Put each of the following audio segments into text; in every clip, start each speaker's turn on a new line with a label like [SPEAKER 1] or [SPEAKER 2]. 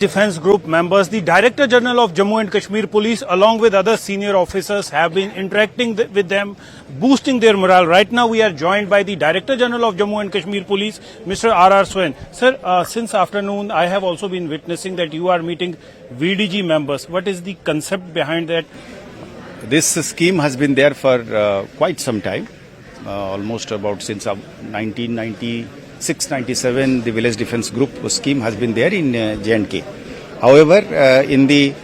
[SPEAKER 1] Defence Group members, the Director General of Jammu and Kashmir Police along with other senior officers have been interacting with them, boosting their morale. Right now we are joined by the Director General of Jammu and Kashmir Police, Mr. RR Swain. Sir, since afternoon I have also been witnessing that you are meeting VDG members. What is the concept behind that?
[SPEAKER 2] This scheme has been there for quite some time, almost about since 1996-97 the Village Defence Group scheme has been there in J&K. However, in the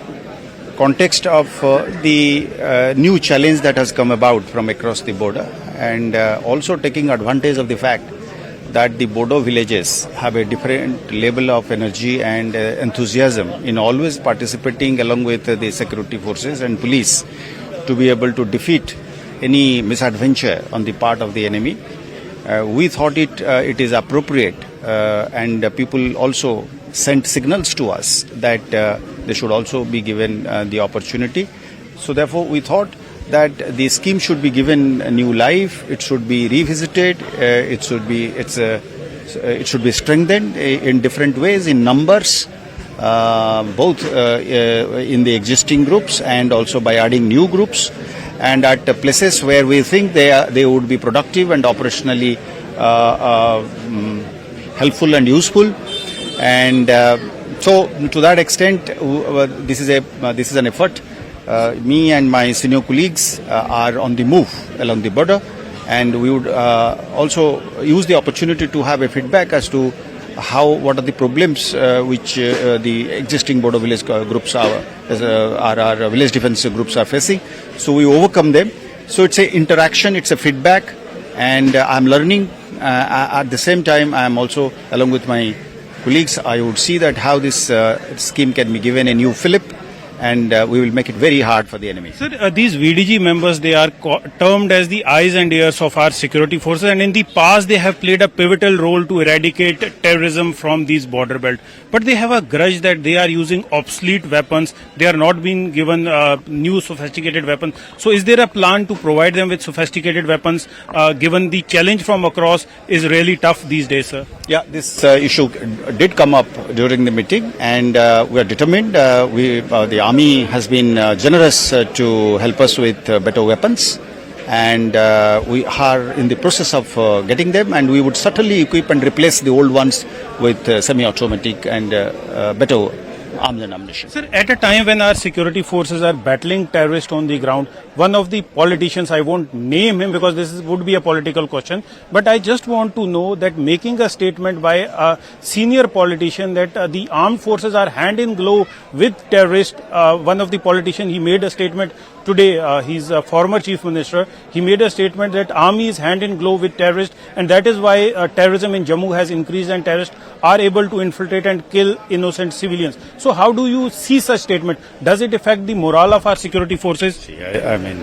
[SPEAKER 2] context of the new challenge that has come about from across the border and also taking advantage of the fact that the border villages have a different level of energy and enthusiasm in always participating along with the security forces and police to be able to defeat any misadventure on the part of the enemy. We thought it is appropriate and people also sent signals to us that they should also be given the opportunity. So therefore we thought that the scheme should be given a new life, it should be revisited, it should be strengthened in different ways, in numbers, both in the existing groups and also by adding new groups, and at places where we think they would be productive and operationally helpful and useful. And so to that extent this is an effort. Me and my senior colleagues are on the move along the border, and we would also use the opportunity to have a feedback as to what are the problems which the existing border village groups our village defence groups are facing. So we overcome them. So it's a interaction, it's a feedback, and I'm learning. At the same time, I am also, along with my colleagues, I would see that how this scheme can be given a new fillip, and we will make it very hard for the enemy.
[SPEAKER 1] Sir, these VDG members, they are termed as the eyes and ears of our security forces, and in the past they have played a pivotal role to eradicate terrorism from these border belt. But they have a grudge that they are using obsolete weapons. They are not being given new sophisticated weapons. So is there a plan to provide them with sophisticated weapons given the challenge from across is really tough these days, sir?
[SPEAKER 2] Yeah, this issue did come up during the meeting, and we are determined. The Army has been generous to help us with better weapons, and we are in the process of getting them, and we would certainly equip and replace the old ones with semi-automatic and better arms and ammunition.
[SPEAKER 1] Sir, at a time when our security forces are battling terrorists on the ground, one of the politicians, I won't name him because this would be a political question, but I just want to know that making a statement by a senior politician that the armed forces are hand in glove with terrorists, one of the politicians, he made a statement today, he's a former chief minister, he made a statement that army is hand in glove with terrorists, and that is why terrorism in Jammu has increased and terrorists are able to infiltrate and kill innocent civilians. So how do you see such statement? Does it affect the morale of our security forces?
[SPEAKER 2] I mean,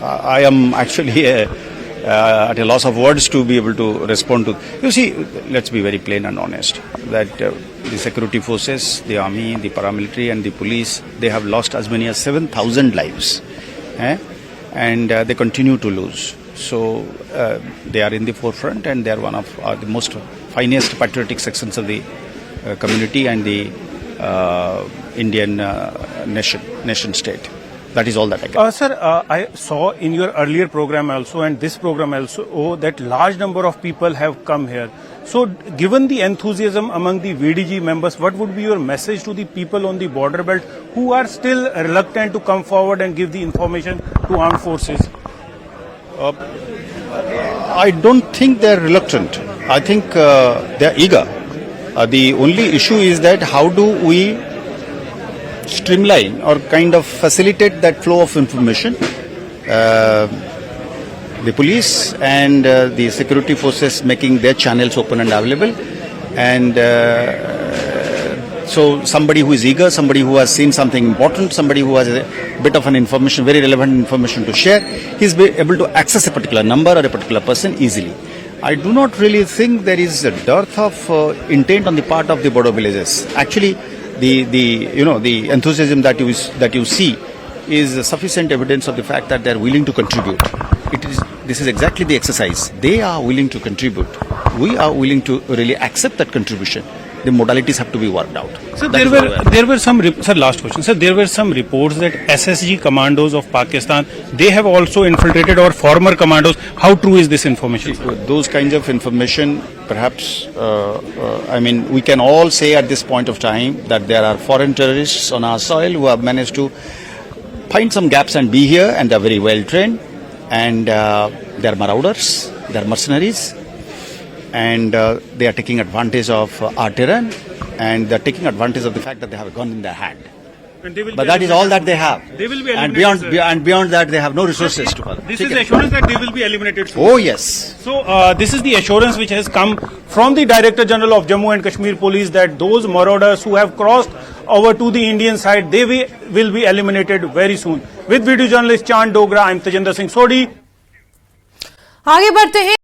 [SPEAKER 2] I am actually at a loss of words to be able to respond to. You see, let's be very plain and honest that the security forces, the army, the paramilitary and the police, they have lost as many as 7,000 lives, and they continue to lose. So they are in the forefront, and they are one of the most finest patriotic sections of the community and the Indian nation state. That is all that I can.
[SPEAKER 1] Sir, I saw in your earlier program also and this program also that large number of people have come here. So given the enthusiasm among the VDG members, what would be your message to the people on the border belt who are still reluctant to come forward and give the information to armed forces?
[SPEAKER 2] I don't think they are reluctant. I think they are eager. The only issue is that how do we streamline or kind of facilitate that flow of information. The police and the security forces making their channels open and available, and so somebody who is eager, somebody who has seen something important, somebody who has a bit of an information, very relevant information to share, he is able to access a particular number or a particular person easily. I do not really think there is a dearth of intent on the part of the border villages. Actually, the enthusiasm that you see is sufficient evidence of the fact that they are willing to contribute. This is exactly the exercise. They are willing to contribute. We are willing to really accept that contribution. the modalities have to be worked out.
[SPEAKER 1] Sir,
[SPEAKER 2] That is what we are-
[SPEAKER 1] there were some, sir, last question. Sir, there were some reports that SSG commandos of Pakistan, they have also infiltrated our former commandos. How true is this information, sir?
[SPEAKER 2] Those kinds of information, perhaps, I mean, we can all say at this point of time that there are foreign terrorists on our soil who have managed to find some gaps and be here, and they are very well trained, and they are marauders, they are mercenaries, and they are taking advantage of our terrain, and they are taking advantage of the fact that they have a gun in their hand.
[SPEAKER 1] And they will
[SPEAKER 2] But
[SPEAKER 1] be
[SPEAKER 2] that is all that they have.
[SPEAKER 1] They will be
[SPEAKER 2] and
[SPEAKER 1] eliminated,
[SPEAKER 2] beyond that, they have no resources to follow.
[SPEAKER 1] This is the assurance that they will be eliminated soon.
[SPEAKER 2] Oh yes.
[SPEAKER 1] So, this is the assurance which has come from the Director General of Jammu and Kashmir Police that those marauders who have crossed over to the Indian side, they will be eliminated very soon. With video journalist Chand Dogra, I am Tejinder Singh Sodhi.
[SPEAKER 3] आगे बढ़ते हैं।